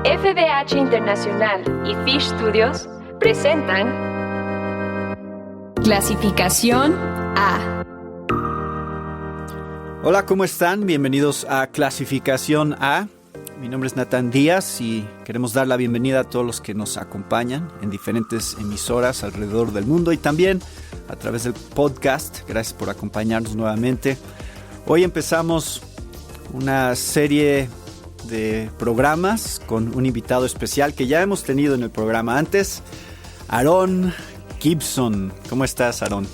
FBH Internacional y Fish Studios presentan Clasificación A. Hola, ¿cómo están? Bienvenidos a Clasificación A. Mi nombre es Natán Díaz y queremos dar la bienvenida a todos los que nos acompañan en diferentes emisoras alrededor del mundo y también a través del podcast. Gracias por acompañarnos nuevamente. Hoy empezamos una serie de programas con un invitado especial que ya hemos tenido en el programa antes, Aaron Gibson. ¿Cómo estás, Aaron?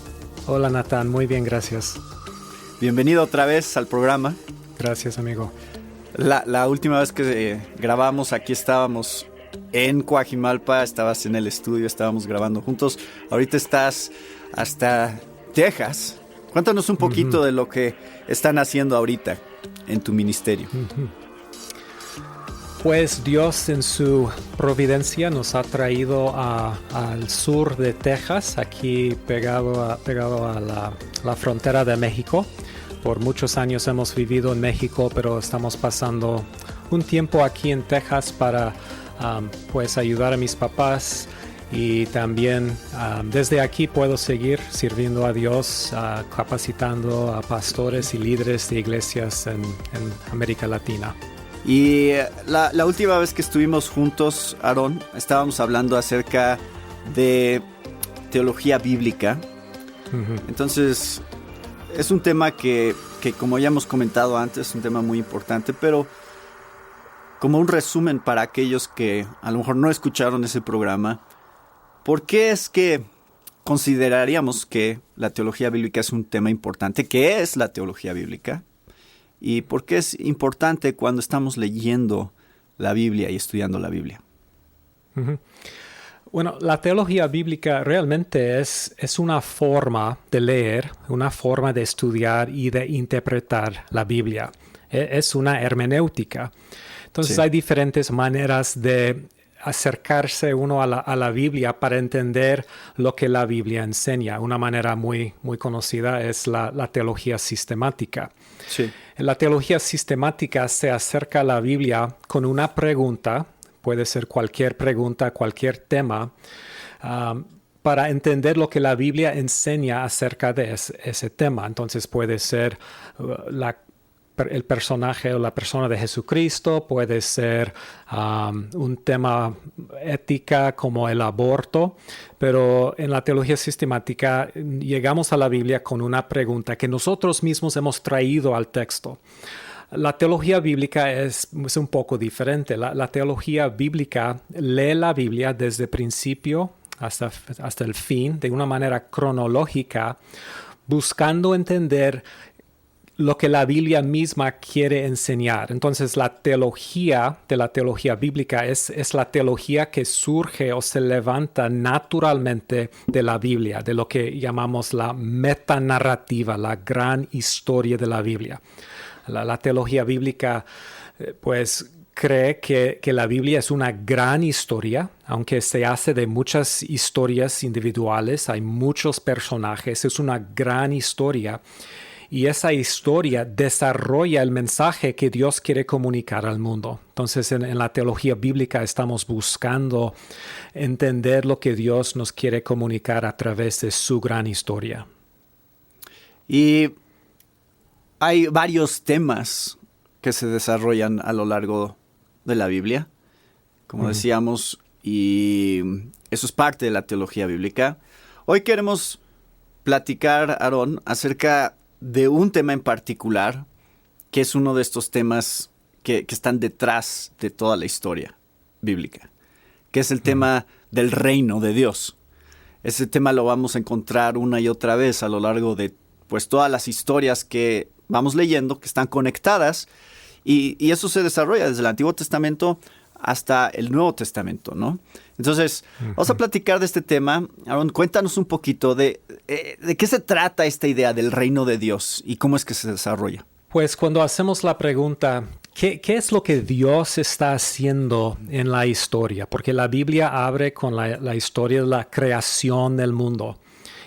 Hola, Natán. Muy bien, gracias. Bienvenido otra vez al programa. Gracias, amigo. La última vez que grabamos aquí estábamos en Coajimalpa, estabas en el estudio, estábamos grabando juntos. Ahorita estás hasta Texas. Cuéntanos un poquito de lo que están haciendo ahorita en tu ministerio. Pues Dios en su providencia nos ha traído al sur de Texas, aquí pegado a la frontera de México. Por muchos años hemos vivido en México, pero estamos pasando un tiempo aquí en Texas para pues ayudar a mis papás y también desde aquí puedo seguir sirviendo a Dios, capacitando a pastores y líderes de iglesias en América Latina. Y la última vez que estuvimos juntos, Aaron, estábamos hablando acerca de teología bíblica. Entonces, es un tema que como ya hemos comentado antes, es un tema muy importante, pero como un resumen para aquellos que a lo mejor no escucharon ese programa, ¿por qué es que consideraríamos que la teología bíblica es un tema importante? ¿Qué es la teología bíblica? ¿Y por qué es importante cuando estamos leyendo la Biblia y estudiando la Biblia? Bueno, la teología bíblica realmente es una forma de leer, una forma de estudiar y de interpretar la Biblia. Es una hermenéutica. Entonces hay diferentes maneras de acercarse uno a la Biblia para entender lo que la Biblia enseña. Una manera muy, muy conocida es la teología sistemática. Sí. La teología sistemática se acerca a la Biblia con una pregunta, puede ser cualquier pregunta, cualquier tema, para entender lo que la Biblia enseña acerca de ese tema. Entonces puede ser el personaje o la persona de Jesucristo, puede ser un tema ética como el aborto, pero en la teología sistemática llegamos a la Biblia con una pregunta que nosotros mismos hemos traído al texto. La teología bíblica es un poco diferente. La teología bíblica lee la Biblia desde el principio hasta el fin, de una manera cronológica, buscando entender lo que la Biblia misma quiere enseñar. Entonces, la teología de la teología bíblica es la teología que surge o se levanta naturalmente de la Biblia, de lo que llamamos la metanarrativa, la gran historia de la Biblia. La teología bíblica, pues, cree que la Biblia es una gran historia, aunque se hace de muchas historias individuales, hay muchos personajes, es una gran historia. Y esa historia desarrolla el mensaje que Dios quiere comunicar al mundo. Entonces, en la teología bíblica estamos buscando entender lo que Dios nos quiere comunicar a través de su gran historia. Y hay varios temas que se desarrollan a lo largo de la Biblia, como decíamos, y eso es parte de la teología bíblica. Hoy queremos platicar, Aaron, acerca de un tema en particular, que es uno de estos temas que están detrás de toda la historia bíblica, que es el tema del reino de Dios. Ese tema lo vamos a encontrar una y otra vez a lo largo de pues, todas las historias que vamos leyendo, que están conectadas, y eso se desarrolla desde el Antiguo Testamento hasta el Nuevo Testamento, ¿no? Entonces, vamos a platicar de este tema. Aaron, cuéntanos un poquito de qué se trata esta idea del reino de Dios y cómo es que se desarrolla. Pues cuando hacemos la pregunta, ¿qué es lo que Dios está haciendo en la historia? Porque la Biblia abre con la historia de la creación del mundo.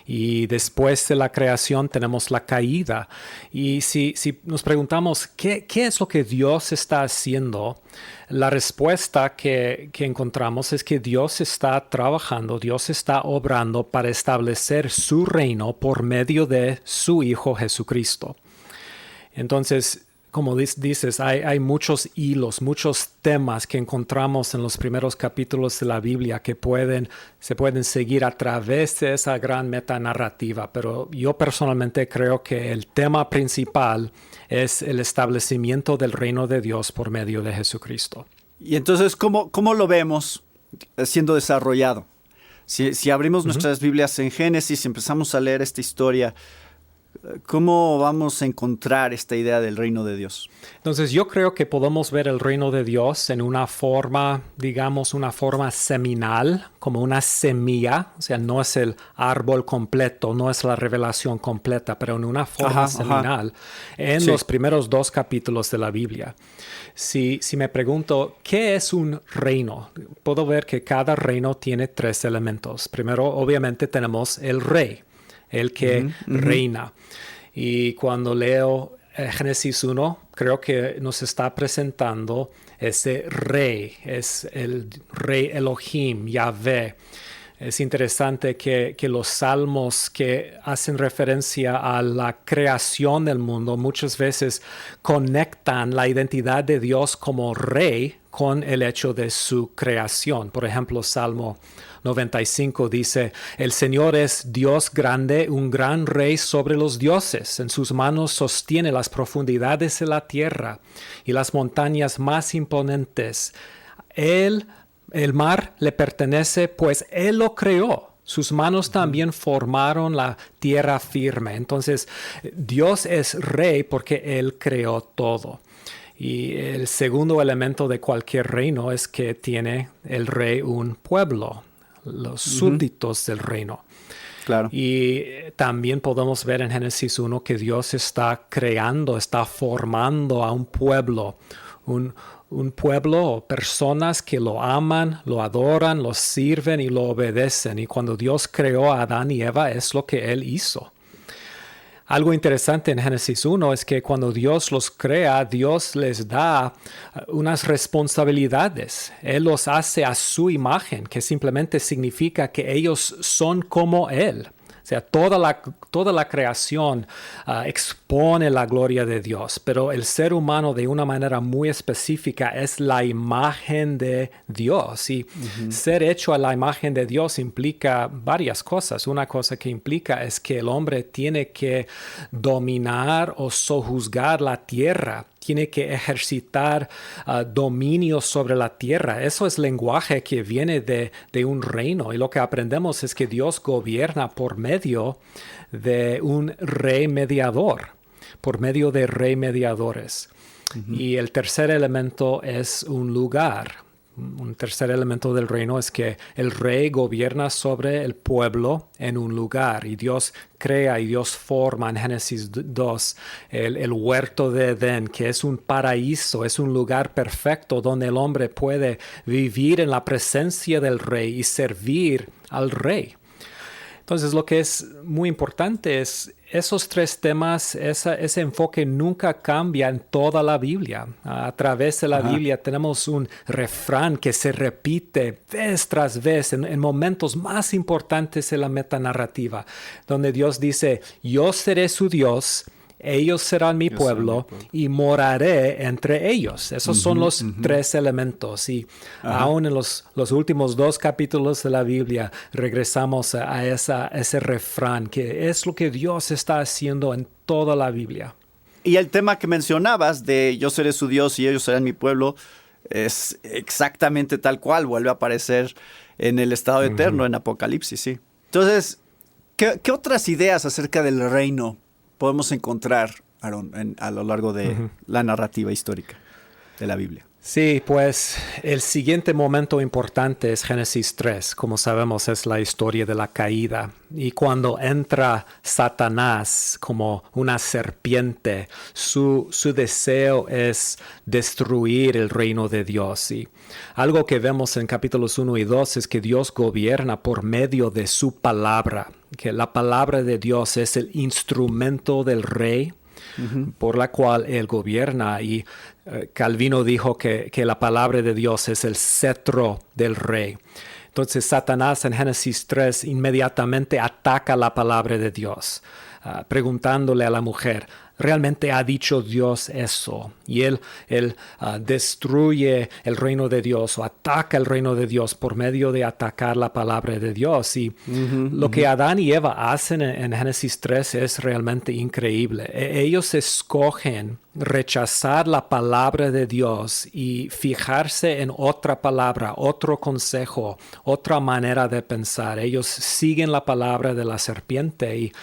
Y después de la creación tenemos la caída. Y si nos preguntamos qué es lo que Dios está haciendo, la respuesta que encontramos es que Dios está trabajando, Dios está obrando para establecer su reino por medio de su Hijo Jesucristo. Entonces, como dices, hay muchos hilos, muchos temas que encontramos en los primeros capítulos de la Biblia que se pueden seguir a través de esa gran metanarrativa, pero yo personalmente creo que el tema principal es el establecimiento del reino de Dios por medio de Jesucristo. Y entonces, ¿cómo lo vemos siendo desarrollado? Si abrimos nuestras Biblias en Génesis y empezamos a leer esta historia, ¿cómo vamos a encontrar esta idea del reino de Dios? Entonces yo creo que podemos ver el reino de Dios en una forma, digamos, una forma seminal, como una semilla. O sea, no es el árbol completo, no es la revelación completa, pero en una forma seminal en los primeros 2 capítulos de la Biblia. Si me pregunto, ¿qué es un reino? Puedo ver que cada reino tiene 3 elementos. Primero, obviamente, tenemos el rey, el que reina. Y cuando leo Génesis 1, creo que nos está presentando ese rey, es el rey Elohim, Yahvé. Es interesante que los salmos que hacen referencia a la creación del mundo muchas veces conectan la identidad de Dios como rey con el hecho de su creación. Por ejemplo, Salmo 95 dice: el Señor es Dios grande, un gran rey sobre los dioses. En sus manos sostiene las profundidades de la tierra y las montañas más imponentes. El mar le pertenece, pues Él lo creó. Sus manos también formaron la tierra firme. Entonces, Dios es rey porque Él creó todo. Y el segundo elemento de cualquier reino es que tiene el rey un pueblo, los súbditos del reino. Claro. Y también podemos ver en Génesis 1 que Dios está creando, está formando a un pueblo, un pueblo o personas que lo aman, lo adoran, lo sirven y lo obedecen. Y cuando Dios creó a Adán y Eva, es lo que Él hizo. Algo interesante en Génesis 1 es que cuando Dios los crea, Dios les da unas responsabilidades. Él los hace a su imagen, que simplemente significa que ellos son como Él. O sea, toda la creación expone la gloria de Dios, pero el ser humano de una manera muy específica es la imagen de Dios. Y ser hecho a la imagen de Dios implica varias cosas. Una cosa que implica es que el hombre tiene que dominar o sojuzgar la tierra. Tiene que ejercitar dominio sobre la tierra. Eso es lenguaje que viene de un reino. Y lo que aprendemos es que Dios gobierna por medio de un rey mediador, por medio de rey mediadores. Y el tercer elemento es un lugar. Un tercer elemento del reino es que el rey gobierna sobre el pueblo en un lugar, y Dios crea y Dios forma en Génesis 2 el huerto de Edén, que es un paraíso, es un lugar perfecto donde el hombre puede vivir en la presencia del rey y servir al rey. Entonces, lo que es muy importante es esos 3 temas, ese enfoque nunca cambia en toda la Biblia. A través de la Biblia tenemos un refrán que se repite vez tras vez en momentos más importantes de la metanarrativa, donde Dios dice: yo seré su Dios, ellos serán mi pueblo y moraré entre ellos. Esos son los 3 elementos. Y aún en los últimos 2 capítulos de la Biblia regresamos a ese refrán, que es lo que Dios está haciendo en toda la Biblia. Y el tema que mencionabas de yo seré su Dios y ellos serán mi pueblo es exactamente tal cual. Vuelve a aparecer en el estado eterno en Apocalipsis, sí. Entonces, ¿qué otras ideas acerca del reino podemos encontrar, Aaron, a lo largo de la narrativa histórica? de la Biblia. Sí, pues el siguiente momento importante es Génesis 3. Como sabemos, es la historia de la caída. Y cuando entra Satanás como una serpiente, su deseo es destruir el reino de Dios. Y algo que vemos en capítulos 1 y 2 es que Dios gobierna por medio de su palabra, que la palabra de Dios es el instrumento del rey por la cual él gobierna. Y Calvino dijo que la palabra de Dios es el cetro del rey. Entonces Satanás en Génesis 3 inmediatamente ataca la palabra de Dios, preguntándole a la mujer, ¿realmente ha dicho Dios eso? Y él destruye el reino de Dios o ataca el reino de Dios por medio de atacar la palabra de Dios. Y lo que Adán y Eva hacen en Génesis 3 es realmente increíble. Ellos escogen rechazar la palabra de Dios y fijarse en otra palabra, otro consejo, otra manera de pensar. Ellos siguen la palabra de la serpiente y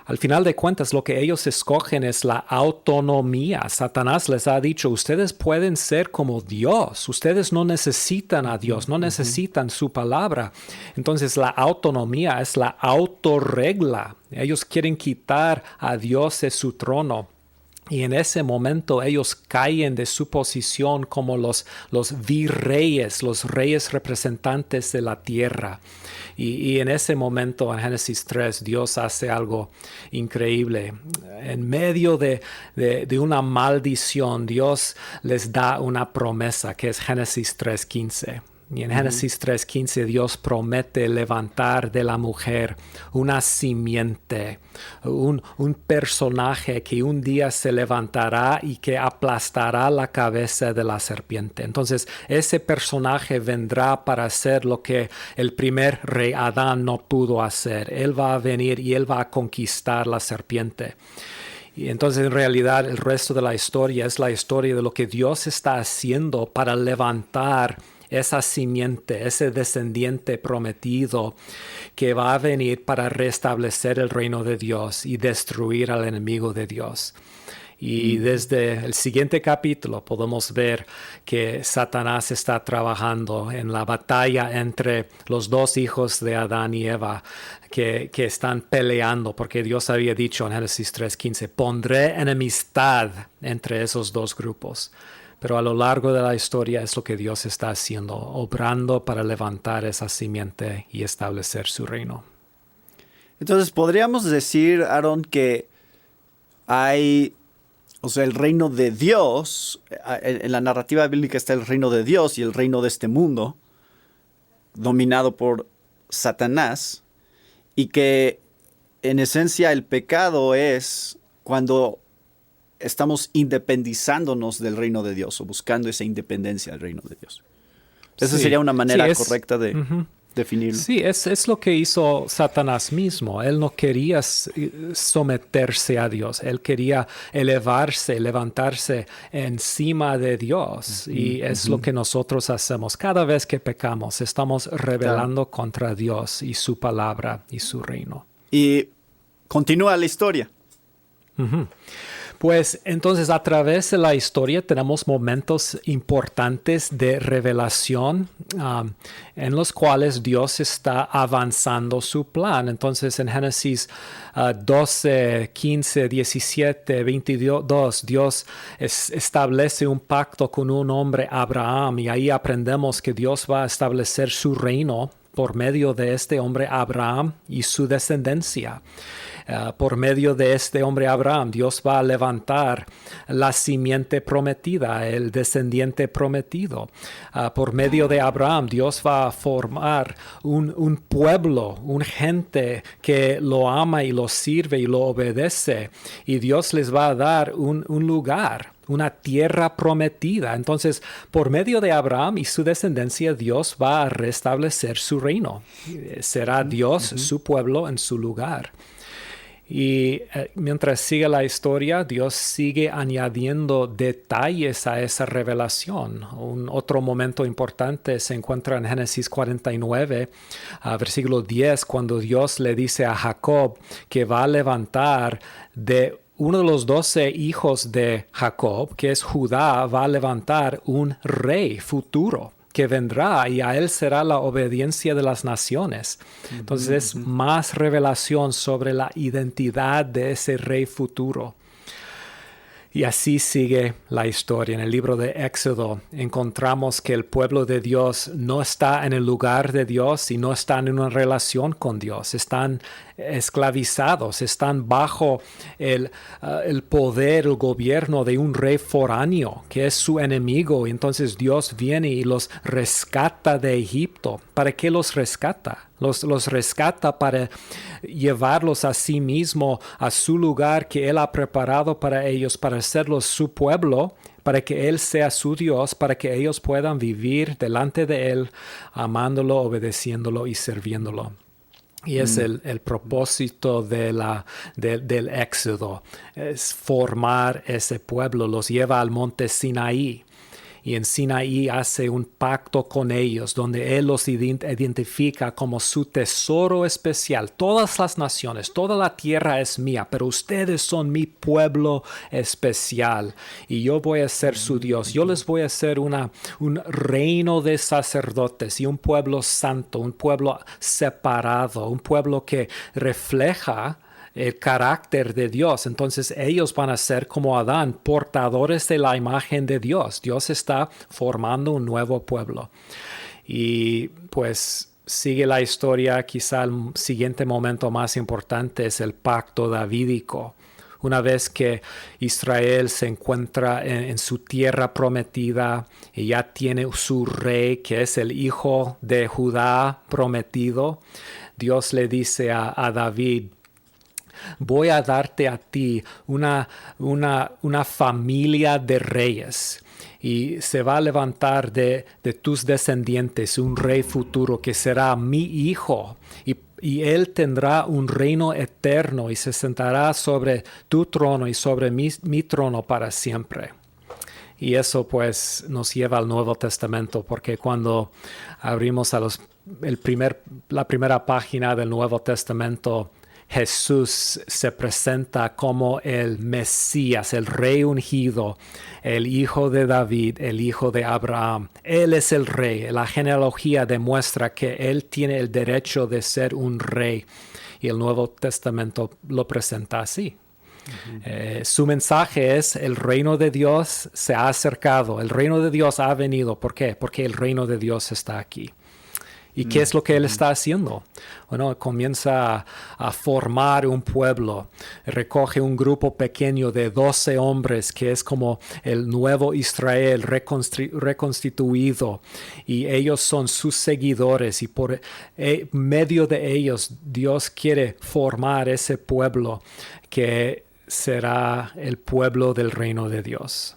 al final de cuentas, lo que ellos escogen es la autonomía. Satanás les ha dicho, ustedes pueden ser como Dios. Ustedes no necesitan a Dios, no necesitan su palabra. Entonces, la autonomía es la autorregla. Ellos quieren quitar a Dios de su trono. Y en ese momento ellos caen de su posición como los virreyes, los reyes representantes de la tierra. Y en ese momento, en Génesis 3, Dios hace algo increíble. En medio de una maldición, Dios les da una promesa, que es Génesis 3:15. Y en Génesis 3:15 Dios promete levantar de la mujer una simiente, un personaje que un día se levantará y que aplastará la cabeza de la serpiente. Entonces ese personaje vendrá para hacer lo que el primer rey Adán no pudo hacer. Él va a venir y él va a conquistar la serpiente. Y entonces en realidad el resto de la historia es la historia de lo que Dios está haciendo para levantar esa simiente, ese descendiente prometido que va a venir para restablecer el reino de Dios y destruir al enemigo de Dios. Y desde el siguiente capítulo podemos ver que Satanás está trabajando en la batalla entre los dos hijos de Adán y Eva que están peleando, porque Dios había dicho en Génesis 3:15, pondré enemistad entre esos dos grupos. Pero a lo largo de la historia es lo que Dios está haciendo, obrando para levantar esa simiente y establecer su reino. Entonces, podríamos decir, Aaron, que hay, el reino de Dios, en la narrativa bíblica está el reino de Dios y el reino de este mundo, dominado por Satanás, y que en esencia el pecado es cuando estamos independizándonos del reino de Dios o buscando esa independencia del reino de Dios. Esa sería una manera correcta de definirlo. Sí, es lo que hizo Satanás mismo. Él no quería someterse a Dios. Él quería elevarse, levantarse encima de Dios. Y es lo que nosotros hacemos. Cada vez que pecamos, estamos rebelando contra Dios y su palabra y su reino. Y continúa la historia. Pues entonces a través de la historia tenemos momentos importantes de revelación en los cuales Dios está avanzando su plan. Entonces en Génesis 12, 15, 17, 22, Dios establece un pacto con un hombre, Abraham, y ahí aprendemos que Dios va a establecer su reino por medio de este hombre Abraham y su descendencia. Por medio de este hombre Abraham, Dios va a levantar la simiente prometida, el descendiente prometido. Por medio de Abraham, Dios va a formar un pueblo, una gente que lo ama y lo sirve y lo obedece. Y Dios les va a dar un lugar, una tierra prometida. Entonces, por medio de Abraham y su descendencia, Dios va a restablecer su reino. Será Dios su pueblo en su lugar. Y mientras sigue la historia, Dios sigue añadiendo detalles a esa revelación. Otro momento importante se encuentra en Génesis 49, versículo 10, cuando Dios le dice a Jacob que va a levantar de uno de los 12 hijos de Jacob, que es Judá, va a levantar un rey futuro que vendrá y a él será la obediencia de las naciones. Entonces es más revelación sobre la identidad de ese rey futuro. Y así sigue la historia. En el libro de Éxodo encontramos que el pueblo de Dios no está en el lugar de Dios y no están en una relación con Dios. Están esclavizados, están bajo el poder, el gobierno de un rey foráneo que es su enemigo. Y entonces Dios viene y los rescata de Egipto. ¿Para qué los rescata? Los rescata para llevarlos a sí mismo, a su lugar que Él ha preparado para ellos, para hacerlos su pueblo, para que Él sea su Dios, para que ellos puedan vivir delante de Él, amándolo, obedeciéndolo y sirviéndolo. Y es el propósito del Éxodo, es formar ese pueblo, los lleva al monte Sinaí. Y en Sinaí hace un pacto con ellos, donde Él los identifica como su tesoro especial. Todas las naciones, toda la tierra es mía, pero ustedes son mi pueblo especial. Y yo voy a ser su Dios. Yo les voy a hacer un reino de sacerdotes y un pueblo santo, un pueblo separado, un pueblo que refleja el carácter de Dios. Entonces ellos van a ser como Adán, portadores de la imagen de Dios. Dios está formando un nuevo pueblo. Y pues sigue la historia. Quizá el siguiente momento más importante es el pacto davídico. Una vez que Israel se encuentra en su tierra prometida y ya tiene su rey, que es el hijo de Judá prometido, Dios le dice a David: voy a darte a ti una familia de reyes, y se va a levantar de tus descendientes un rey futuro que será mi hijo, y él tendrá un reino eterno y se sentará sobre tu trono y sobre mi trono para siempre. Y eso pues nos lleva al Nuevo Testamento, porque cuando abrimos la primera página del Nuevo Testamento, Jesús se presenta como el Mesías, el Rey ungido, el hijo de David, el hijo de Abraham. Él es el Rey. La genealogía demuestra que Él tiene el derecho de ser un Rey. Y el Nuevo Testamento lo presenta así. Su mensaje es: el reino de Dios se ha acercado, el reino de Dios ha venido. ¿Por qué? Porque el reino de Dios está aquí. ¿Y qué es lo que Él está haciendo? Bueno, comienza a formar un pueblo. Recoge un grupo pequeño de 12 hombres, que es como el nuevo Israel reconstituido. Y ellos son sus seguidores. Y por medio de ellos, Dios quiere formar ese pueblo que será el pueblo del reino de Dios.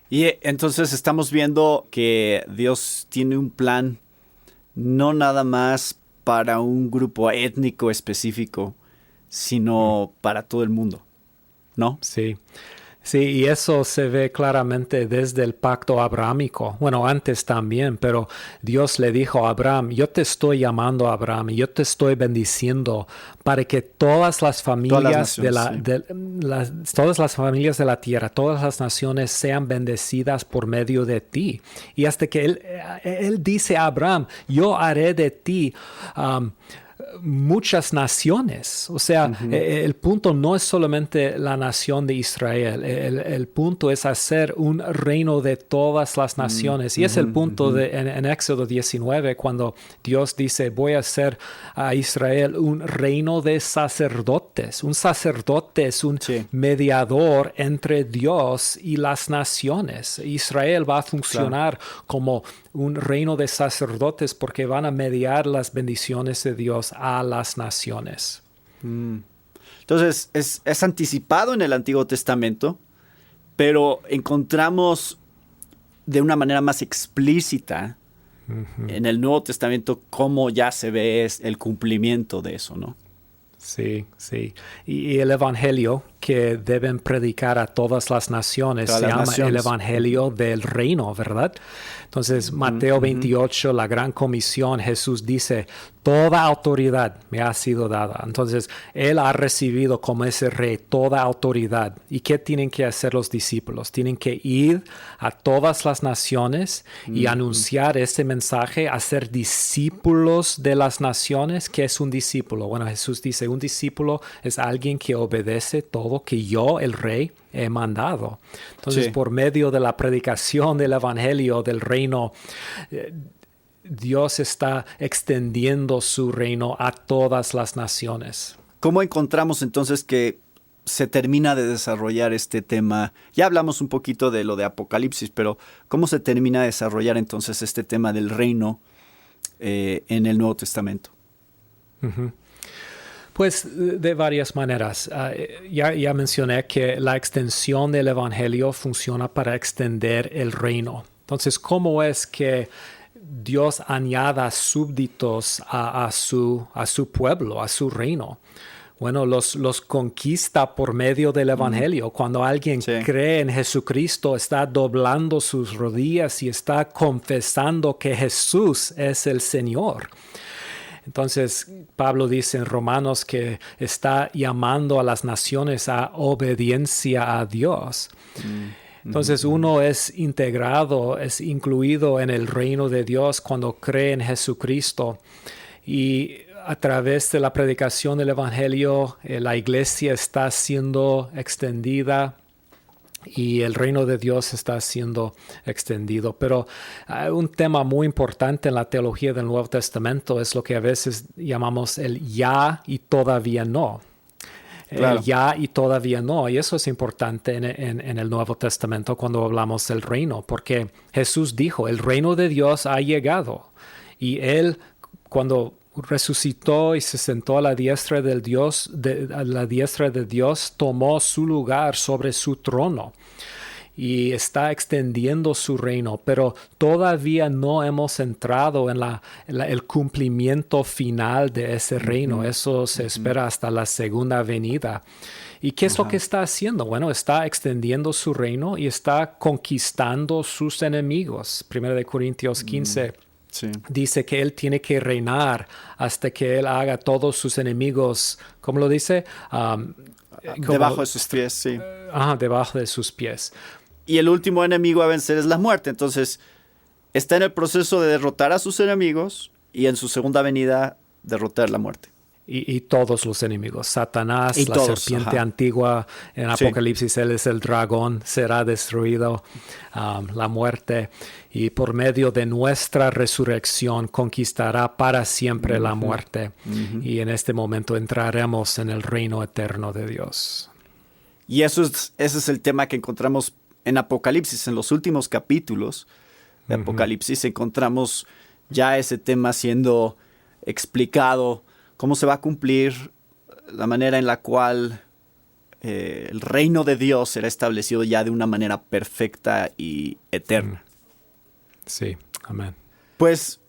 Y entonces estamos viendo que Dios tiene un plan no nada más para un grupo étnico específico, sino para todo el mundo, ¿no? Sí. Sí, y eso se ve claramente desde el pacto abrahámico. Bueno, antes también, pero Dios le dijo a Abraham: yo te estoy llamando, Abraham, y yo te estoy bendiciendo para que todas las familias todas las familias de la tierra, todas las naciones sean bendecidas por medio de ti. Y hasta que él dice a Abraham: yo haré de ti muchas naciones. O sea, el punto no es solamente la nación de Israel. El punto es hacer un reino de todas las naciones. Y es el punto en Éxodo 19, cuando Dios dice: voy a hacer a Israel un reino de sacerdotes. Un sacerdote es un mediador entre Dios y las naciones. Israel va a funcionar como un reino de sacerdotes, porque van a mediar las bendiciones de Dios a las naciones. Entonces, es anticipado en el Antiguo Testamento, pero encontramos de una manera más explícita en el Nuevo Testamento cómo ya se ve el cumplimiento de eso, ¿no? Sí, sí. Y el Evangelio que deben predicar a todas las naciones. Todas Se las llama naciones. el Evangelio del Reino, ¿verdad? Entonces, Mateo 28, la gran comisión, Jesús dice, toda autoridad me ha sido dada. Entonces, Él ha recibido como ese rey toda autoridad. ¿Y qué tienen que hacer los discípulos? Tienen que ir a todas las naciones y anunciar ese mensaje, hacer discípulos de las naciones. ¿Qué es un discípulo? Bueno, Jesús dice, un discípulo es alguien que obedece todo que yo, el rey, he mandado. Entonces, Sí. por medio de la predicación del Evangelio, del reino, Dios está extendiendo su reino a todas las naciones. ¿Cómo encontramos entonces que se termina de desarrollar este tema? Ya hablamos un poquito de lo de Apocalipsis, pero ¿cómo se termina de desarrollar entonces este tema del reino en el Nuevo Testamento? Pues de varias maneras. Ya mencioné que la extensión del Evangelio funciona para extender el reino. Entonces, ¿cómo es que Dios añada súbditos a su pueblo, a su reino? Bueno, los conquista por medio del Evangelio. Cuando alguien Sí. cree en Jesucristo, está doblando sus rodillas y está confesando que Jesús es el Señor. Entonces, Pablo dice en Romanos que está llamando a las naciones a obediencia a Dios. Entonces, uno es integrado, es incluido en el reino de Dios cuando cree en Jesucristo. Y a través de la predicación del Evangelio, la iglesia está siendo extendida y el reino de Dios está siendo extendido. Pero un tema muy importante en la teología del Nuevo Testamento es lo que a veces llamamos el ya y todavía no. Claro. El ya y todavía no. Y eso es importante en el Nuevo Testamento cuando hablamos del reino, porque Jesús dijo, el reino de Dios ha llegado. Y Él, cuando resucitó y se sentó a la diestra del Dios, a la diestra de Dios, tomó su lugar sobre su trono y está extendiendo su reino, pero todavía no hemos entrado en el cumplimiento final de ese reino. Eso se espera hasta la segunda venida. ¿Y qué es lo que está haciendo? Bueno, está extendiendo su reino y está conquistando sus enemigos. 1 Corintios 15 Sí. dice que Él tiene que reinar hasta que Él haga todos sus enemigos, ¿cómo lo dice? Debajo de sus pies, sí. Debajo de sus pies. Y el último enemigo a vencer es la muerte. Entonces, está en el proceso de derrotar a sus enemigos y en su segunda venida derrotar la muerte. Y todos los enemigos, Satanás, Y la todos, serpiente ajá. antigua, en Sí. Apocalipsis él es el dragón, será destruido, la muerte, y por medio de nuestra resurrección conquistará para siempre la muerte, y en este momento entraremos en el reino eterno de Dios. Y ese es el tema que encontramos en Apocalipsis. En los últimos capítulos de Apocalipsis encontramos ya ese tema siendo explicado, cómo se va a cumplir la manera en la cual el reino de Dios será establecido ya de una manera perfecta y eterna. Sí, amén. Pues,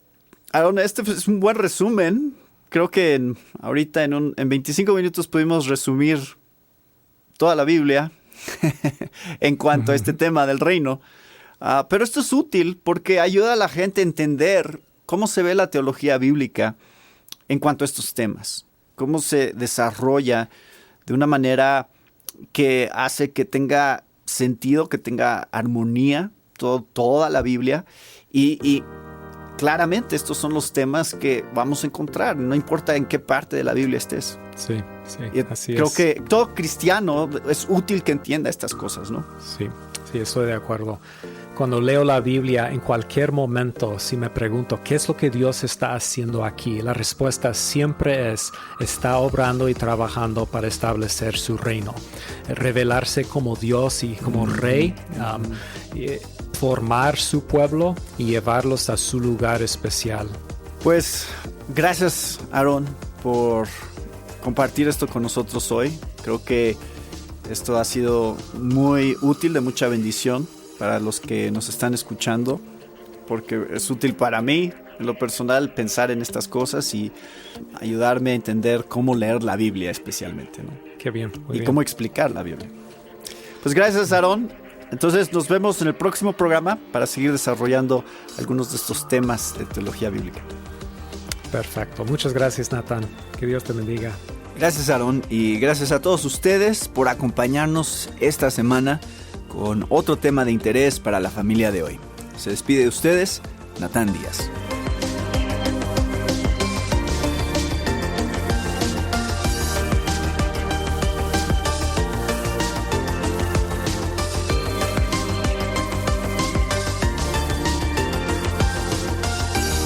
Aaron, este es un buen resumen. Creo que ahorita en 25 minutos pudimos resumir toda la Biblia en cuanto a este tema del reino. Pero esto es útil porque ayuda a la gente a entender cómo se ve la teología bíblica en cuanto a estos temas. Cómo se desarrolla de una manera que hace que tenga sentido, que tenga armonía toda la Biblia. Y claramente estos son los temas que vamos a encontrar, no importa en qué parte de la Biblia estés. Sí, sí, Y así creo es. que todo cristiano es útil que entienda estas cosas, ¿no? Sí, sí, estoy de acuerdo. Cuando leo la Biblia, en cualquier momento, si me pregunto qué es lo que Dios está haciendo aquí, la respuesta siempre es, está obrando y trabajando para establecer su reino, revelarse como Dios y como Rey, formar su pueblo y llevarlos a su lugar especial. Pues gracias, Aaron, por compartir esto con nosotros hoy. Creo que esto ha sido muy útil, de mucha bendición para los que nos están escuchando, porque es útil para mí, en lo personal, pensar en estas cosas y ayudarme a entender cómo leer la Biblia especialmente, ¿no? Qué bien. Muy Y bien. cómo explicar la Biblia. Pues gracias, Aarón. Entonces nos vemos en el próximo programa para seguir desarrollando algunos de estos temas de teología bíblica. Perfecto. Muchas gracias, Natán. Que Dios te bendiga. Gracias, Aarón, y gracias a todos ustedes por acompañarnos esta semana con otro tema de interés para la familia de hoy. Se despide de ustedes, Natán Díaz.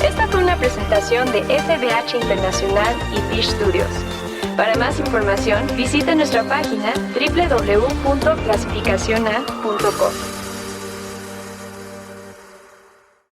Esta fue una presentación de FBH Internacional y Fish Studios. Para más información, visita nuestra página www.clasificaciona.com.